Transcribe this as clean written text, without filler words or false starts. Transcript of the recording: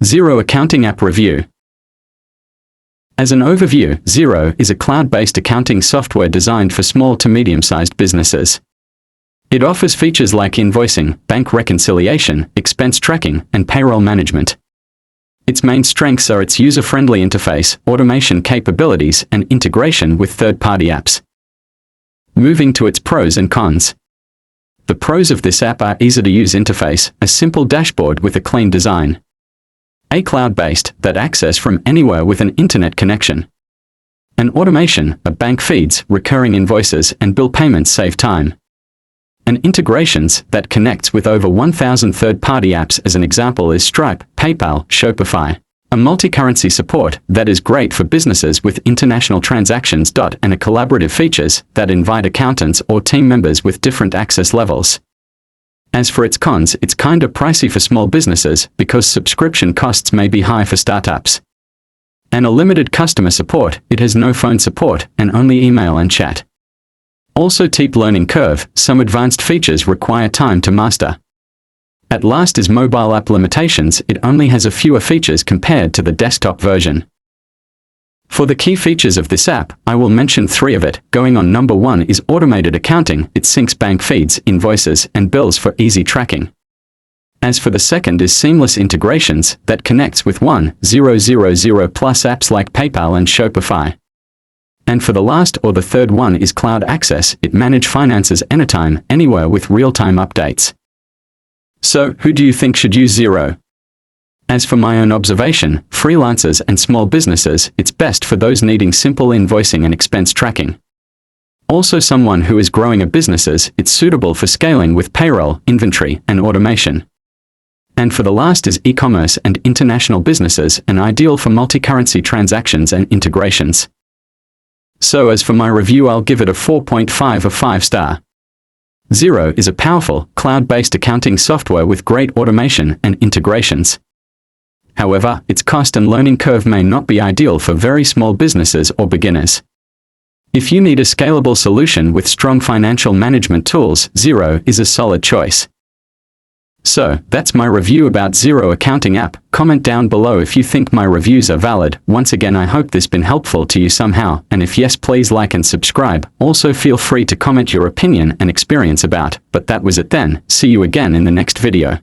Xero Accounting App Review. As an overview, Xero is a cloud-based accounting software designed for small to medium-sized businesses. It offers features like invoicing, bank reconciliation, expense tracking, and payroll management. Its main strengths are its user-friendly interface, automation capabilities, and integration with third-party apps. Moving to its pros and cons. The pros of this app are easy-to-use interface, a simple dashboard with a clean design. A cloud-based, that access from anywhere with an internet connection. An automation, bank feeds, recurring invoices, and bill payments save time. And integrations, that connects with over 1,000 third-party apps. As an example is Stripe, PayPal, Shopify. A multi-currency support, that is great for businesses with international transactions. And a collaborative features, that invite accountants or team members with different access levels. As for its cons, it's kinda pricey for small businesses, because subscription costs may be high for startups. And a limited customer support, it has no phone support, and only email and chat. Also steep learning curve, some advanced features require time to master. At last is mobile app limitations, it only has a fewer features compared to the desktop version. For the key features of this app, I will mention 3 of it. Going on, number 1 is automated accounting. It syncs bank feeds, invoices, and bills for easy tracking. As for the second is seamless integrations, that connects with 1,000 plus apps like PayPal and Shopify. And for the last or the third one is cloud access. It manages finances anytime, anywhere with real-time updates. So, who do you think should use Xero? As for my own observation, freelancers and small businesses, it's best for those needing simple invoicing and expense tracking. Also someone who is growing a businesses, it's suitable for scaling with payroll, inventory, and automation. And for the last is e-commerce and international businesses, and ideal for multi-currency transactions and integrations. So as for my review, I'll give it a 4.5 of 5 star. Xero is a powerful, cloud-based accounting software with great automation and integrations. However, its cost and learning curve may not be ideal for very small businesses or beginners. If you need a scalable solution with strong financial management tools, Xero is a solid choice. So, that's my review about Xero Accounting App. Comment down below if you think my reviews are valid. Once again, I hope this been helpful to you somehow, and if yes, please like and subscribe. Also feel free to comment your opinion and experience about. But that was it then. See you again in the next video.